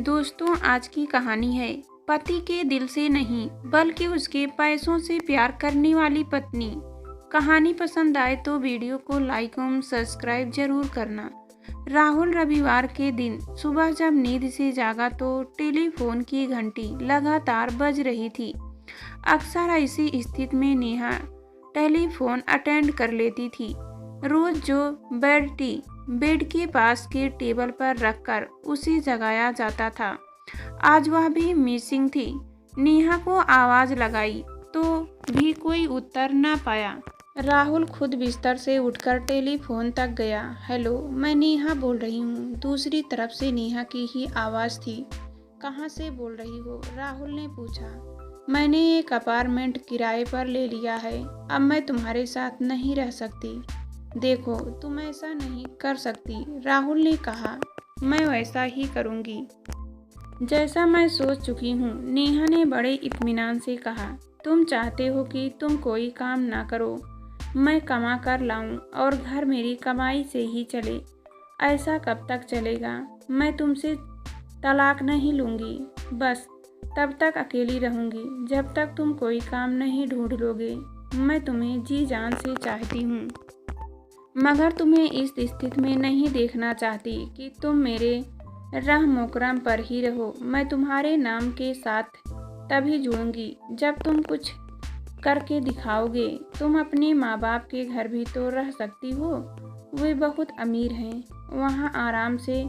दोस्तों, आज की कहानी है पति के दिल से नहीं बल्कि उसके पैसों से प्यार करने वाली पत्नी। कहानी पसंद आए तो वीडियो को लाइक और सब्सक्राइब जरूर करना। राहुल रविवार के दिन सुबह जब नींद से जागा तो टेलीफोन की घंटी लगातार बज रही थी। अक्सर ऐसी स्थिति में नेहा टेलीफोन अटेंड कर लेती थी। रोज जो बेड के पास के टेबल पर रखकर उसे जगाया जाता था, आज वह भी मिसिंग थी। नेहा को आवाज लगाई तो भी कोई उत्तर न पाया। राहुल खुद बिस्तर से उठकर टेलीफोन तक गया। हेलो, मैं नेहा बोल रही हूँ। दूसरी तरफ से नेहा की ही आवाज थी। कहाँ से बोल रही हो? राहुल ने पूछा। मैंने एक अपार्टमेंट किराए पर ले लिया है। अब मैं तुम्हारे साथ नहीं रह सकती। देखो, तुम ऐसा नहीं कर सकती, राहुल ने कहा। मैं वैसा ही करूँगी जैसा मैं सोच चुकी हूँ, नेहा ने बड़े इत्मीनान से कहा। तुम चाहते हो कि तुम कोई काम ना करो, मैं कमा कर लाऊं और घर मेरी कमाई से ही चले। ऐसा कब तक चलेगा? मैं तुमसे तलाक नहीं लूँगी, बस तब तक अकेली रहूँगी जब तक तुम कोई काम नहीं ढूंढ लोगे। मैं तुम्हें जी जान से चाहती हूँ, मगर तुम्हें इस स्थिति में नहीं देखना चाहती कि तुम मेरे रहम पर ही रहो। मैं तुम्हारे नाम के साथ तभी जुड़ूंगी जब तुम कुछ करके दिखाओगे। तुम अपने माँ बाप के घर भी तो रह सकती हो, वे बहुत अमीर हैं, वहाँ आराम से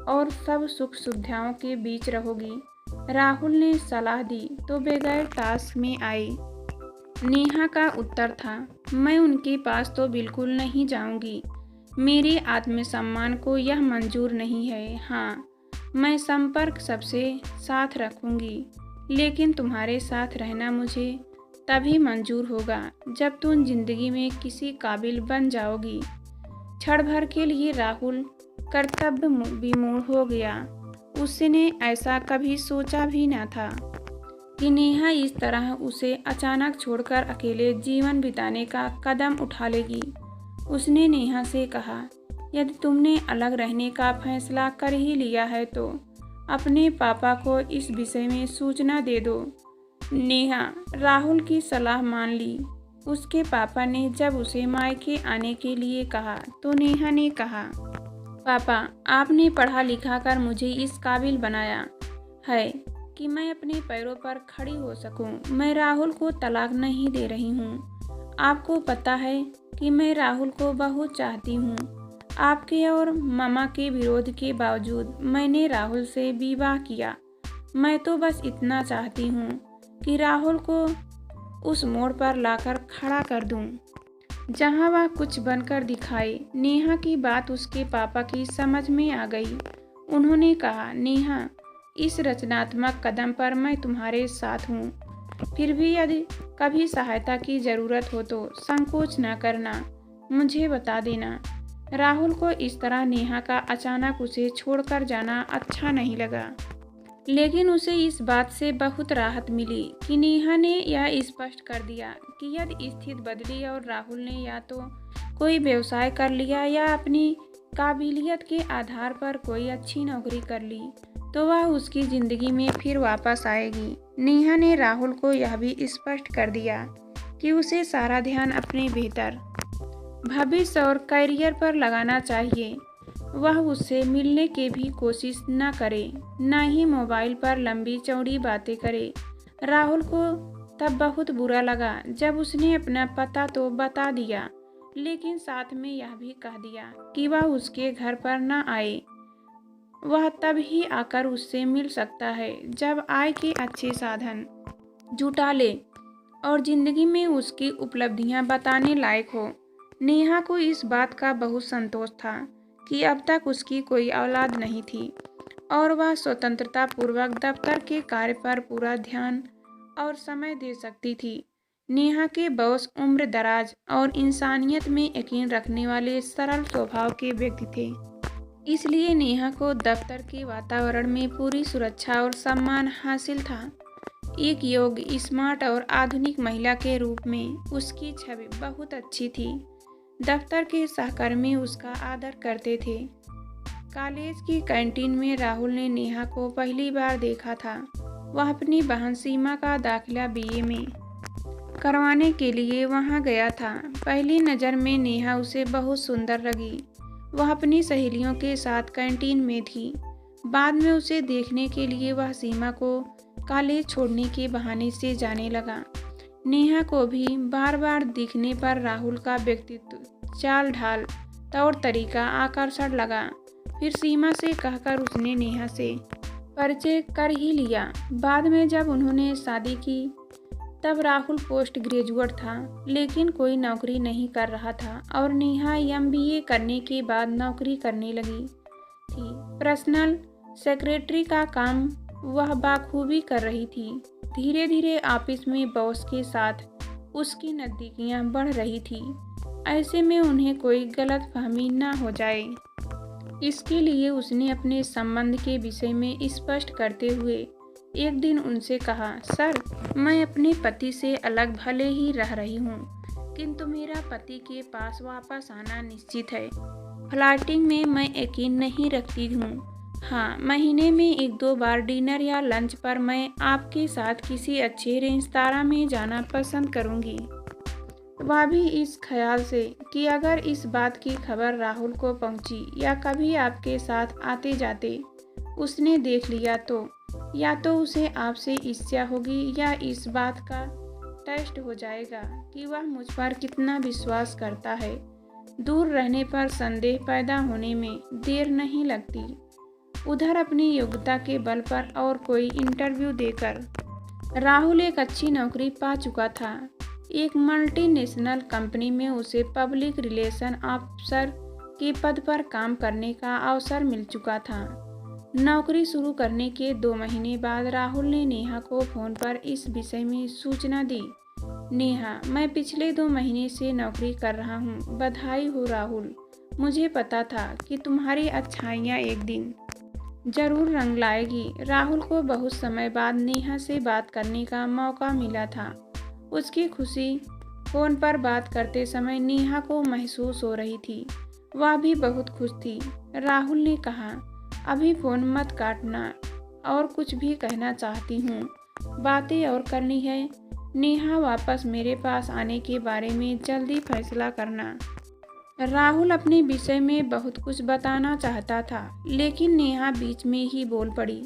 और सब सुख सुविधाओं के बीच रहोगी। राहुल ने सलाह दी तो बगैर टास्क में आई। नेहा का उत्तर था, मैं उनके पास तो बिल्कुल नहीं जाऊंगी। मेरे आत्मसम्मान को यह मंजूर नहीं है। हाँ, मैं संपर्क सबसे साथ रखूंगी, लेकिन तुम्हारे साथ रहना मुझे तभी मंजूर होगा जब तुम जिंदगी में किसी काबिल बन जाओगी। क्षण भर के लिए राहुल कर्तव्य विमूढ़ हो गया। उसने ऐसा कभी सोचा भी न था कि नेहा इस तरह उसे अचानक छोड़कर अकेले जीवन बिताने का कदम उठा लेगी। उसने नेहा से कहा, यदि तुमने अलग रहने का फैसला कर ही लिया है तो अपने पापा को इस विषय में सूचना दे दो। नेहा राहुल की सलाह मान ली। उसके पापा ने जब उसे मायके आने के लिए कहा तो नेहा ने कहा, पापा, आपने पढ़ा लिखा कर मुझे इस काबिल बनाया है कि मैं अपने पैरों पर खड़ी हो सकूं। मैं राहुल को तलाक नहीं दे रही हूं। आपको पता है कि मैं राहुल को बहुत चाहती हूं। आपके और मामा के विरोध के बावजूद मैंने राहुल से विवाह किया। मैं तो बस इतना चाहती हूं कि राहुल को उस मोड़ पर लाकर खड़ा कर दूं जहां वह कुछ बनकर दिखाए। नेहा की बात उसके पापा की समझ में आ गई। उन्होंने कहा, नेहा, इस रचनात्मक कदम पर मैं तुम्हारे साथ हूँ। फिर भी यदि कभी सहायता की ज़रूरत हो तो संकोच न करना, मुझे बता देना। राहुल को इस तरह नेहा का अचानक उसे छोड़कर जाना अच्छा नहीं लगा, लेकिन उसे इस बात से बहुत राहत मिली कि नेहा ने यह स्पष्ट कर दिया कि यदि स्थिति बदली और राहुल ने या तो कोई व्यवसाय कर लिया या अपनी काबिलियत के आधार पर कोई अच्छी नौकरी कर ली तो वह उसकी ज़िंदगी में फिर वापस आएगी। नेहा ने राहुल को यह भी स्पष्ट कर दिया कि उसे सारा ध्यान अपने बेहतर भविष्य और करियर पर लगाना चाहिए। वह उससे मिलने की भी कोशिश न करे, न ही मोबाइल पर लंबी चौड़ी बातें करे। राहुल को तब बहुत बुरा लगा जब उसने अपना पता तो बता दिया, लेकिन साथ में यह भी कह दिया कि वह उसके घर पर न आए। वह तब ही आकर उससे मिल सकता है जब आय के अच्छे साधन जुटा ले और जिंदगी में उसकी उपलब्धियां बताने लायक हो। नेहा को इस बात का बहुत संतोष था कि अब तक उसकी कोई औलाद नहीं थी और वह स्वतंत्रता पूर्वक दफ्तर के कार्य पर पूरा ध्यान और समय दे सकती थी। नेहा के बॉस उम्र दराज और इंसानियत में यकीन रखने वाले सरल स्वभाव के व्यक्ति थे, इसलिए नेहा को दफ्तर के वातावरण में पूरी सुरक्षा और सम्मान हासिल था। एक योग्य, स्मार्ट और आधुनिक महिला के रूप में उसकी छवि बहुत अच्छी थी। दफ्तर के सहकर्मी उसका आदर करते थे कॉलेज की कैंटीन में राहुल ने नेहा को पहली बार देखा था। वह अपनी बहन सीमा का दाखिला बीए में करवाने के लिए वहां गया था। पहली नज़र में नेहा उसे बहुत सुंदर लगी। वह अपनी सहेलियों के साथ कैंटीन में थी। बाद में उसे देखने के लिए वह सीमा को कॉलेज छोड़ने के बहाने से जाने लगा। नेहा को भी बार बार दिखने पर राहुल का व्यक्तित्व, चाल ढाल, तौर तरीका आकर्षण लगा। फिर सीमा से कहकर उसने नेहा से परिचय कर ही लिया। बाद में जब उन्होंने शादी की तब राहुल पोस्ट ग्रेजुएट था, लेकिन कोई नौकरी नहीं कर रहा था और नेहा एमबीए करने के बाद नौकरी करने लगी थी। पर्सनल सेक्रेटरी का काम वह बाखूबी कर रही थी। धीरे धीरे ऑफिस में बॉस के साथ उसकी नज़दीकियां बढ़ रही थी। ऐसे में उन्हें कोई गलतफहमी न हो जाए, इसके लिए उसने अपने संबंध के विषय में स्पष्ट करते हुए एक दिन उनसे कहा, सर, मैं अपने पति से अलग भले ही रह रही हूँ, किंतु मेरा पति के पास वापस आना निश्चित है। फ्लर्टिंग में मैं यकीन नहीं रखती हूँ। हाँ, महीने में 1-2 बार डिनर या लंच पर मैं आपके साथ किसी अच्छे रेस्तरां में जाना पसंद करूँगी। वह भी इस ख्याल से कि अगर इस बात की खबर राहुल को पहुंची या कभी आपके साथ आते जाते उसने देख लिया तो या तो उसे आपसे ईर्ष्या होगी या इस बात का टेस्ट हो जाएगा कि वह मुझ पर कितना विश्वास करता है। दूर रहने पर संदेह पैदा होने में देर नहीं लगती। उधर अपनी योग्यता के बल पर और कोई इंटरव्यू देकर राहुल एक अच्छी नौकरी पा चुका था। एक मल्टीनेशनल कंपनी में उसे पब्लिक रिलेशन ऑफिसर के पद पर काम करने का अवसर मिल चुका था। नौकरी शुरू करने के 2 महीने बाद राहुल ने नेहा को फ़ोन पर इस विषय में सूचना दी। नेहा, मैं पिछले 2 महीने से नौकरी कर रहा हूँ। बधाई हो राहुल। मुझे पता था कि तुम्हारी अच्छाइयाँ एक दिन जरूर रंग लाएगी। राहुल को बहुत समय बाद नेहा से बात करने का मौका मिला था। उसकी खुशी फ़ोन पर बात करते समय नेहा को महसूस हो रही थी। वह भी बहुत खुश थी। राहुल ने कहा, अभी फ़ोन मत काटना, और कुछ भी कहना चाहती हूँ। बातें और करनी है। नेहा, वापस मेरे पास आने के बारे में जल्दी फैसला करना। राहुल अपने विषय में बहुत कुछ बताना चाहता था, लेकिन नेहा बीच में ही बोल पड़ी।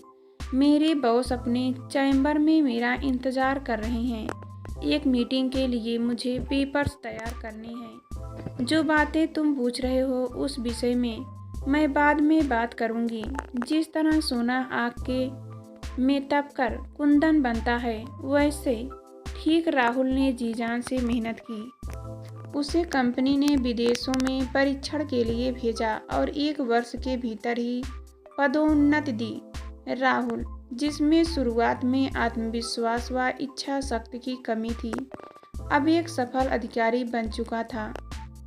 मेरे बॉस अपने चैम्बर में मेरा इंतज़ार कर रहे हैं। एक मीटिंग के लिए मुझे पेपर्स तैयार करने हैं। जो बातें तुम पूछ रहे हो उस विषय में मैं बाद में बात करूंगी। जिस तरह सोना आग के में तपकर कुंदन बनता है, वैसे ठीक राहुल ने जी जान से मेहनत की। उसे कंपनी ने विदेशों में परीक्षण के लिए भेजा और 1 वर्ष के भीतर ही पदोन्नति दी। राहुल, जिसमें शुरुआत में आत्मविश्वास व इच्छा शक्ति की कमी थी, अब एक सफल अधिकारी बन चुका था।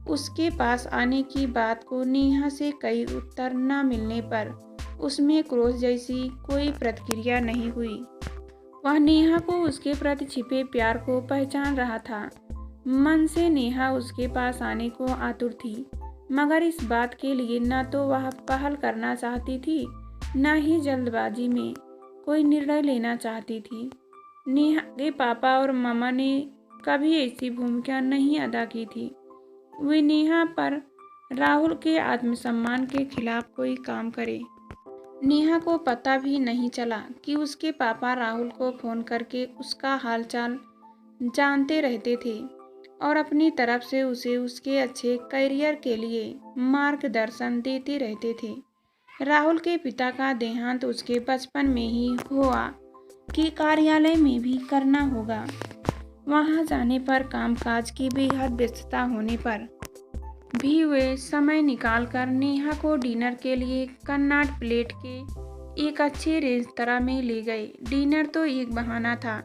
उसके पास आने की बात को नेहा से कई उत्तर न मिलने पर उसमें क्रोध जैसी कोई प्रतिक्रिया नहीं हुई। वह नेहा को उसके प्रति छिपे प्यार को पहचान रहा था। मन से नेहा उसके पास आने को आतुर थी, मगर इस बात के लिए न तो वह पहल करना चाहती थी, न ही जल्दबाजी में कोई निर्णय लेना चाहती थी। नेहा के पापा और मामा ने कभी ऐसी भूमिका नहीं अदा की थी। वे नेहा पर राहुल के आत्मसम्मान के खिलाफ कोई काम करे। नेहा को पता भी नहीं चला कि उसके पापा राहुल को फ़ोन करके उसका हालचाल जानते रहते थे और अपनी तरफ से उसे उसके अच्छे करियर के लिए मार्गदर्शन देते रहते थे। राहुल के पिता का देहांत उसके बचपन में ही हुआ कि कार्यालय में भी करना होगा। वहां जाने पर कामकाज की बेहद व्यस्तता होने पर भी वे समय निकालकर नेहा को डिनर के लिए कन्नाट प्लेट के एक अच्छे रेस्तरां में ले गए। डिनर तो एक बहाना था।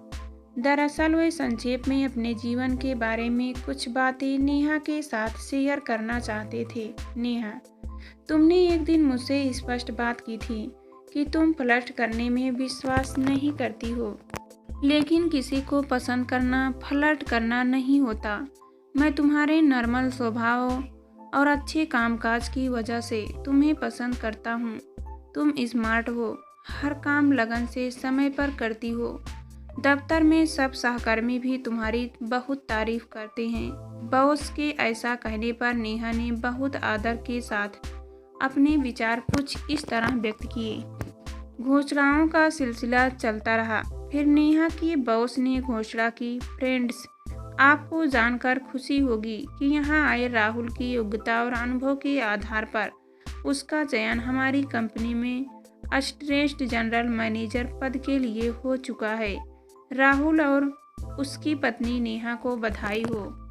दरअसल वे संक्षेप में अपने जीवन के बारे में कुछ बातें नेहा के साथ शेयर करना चाहते थे। नेहा, तुमने एक दिन मुझसे स्पष्ट बात की थी कि तुम फ्लर्ट करने में विश्वास नहीं करती हो, लेकिन किसी को पसंद करना फ्लर्ट करना नहीं होता। मैं तुम्हारे नॉर्मल स्वभाव और अच्छे कामकाज की वजह से तुम्हें पसंद करता हूँ। तुम स्मार्ट हो, हर काम लगन से समय पर करती हो। दफ्तर में सब सहकर्मी भी तुम्हारी बहुत तारीफ करते हैं। बॉस के ऐसा कहने पर नेहा ने बहुत आदर के साथ अपने विचार कुछ इस तरह व्यक्त किए। घोषणाओं का सिलसिला चलता रहा। फिर नेहा की बॉस ने घोषणा की, फ्रेंड्स, आपको जानकर खुशी होगी कि यहाँ आए राहुल की योग्यता और अनुभव के आधार पर उसका चयन हमारी कंपनी में असिस्टेंट जनरल मैनेजर पद के लिए हो चुका है। राहुल और उसकी पत्नी नेहा को बधाई हो।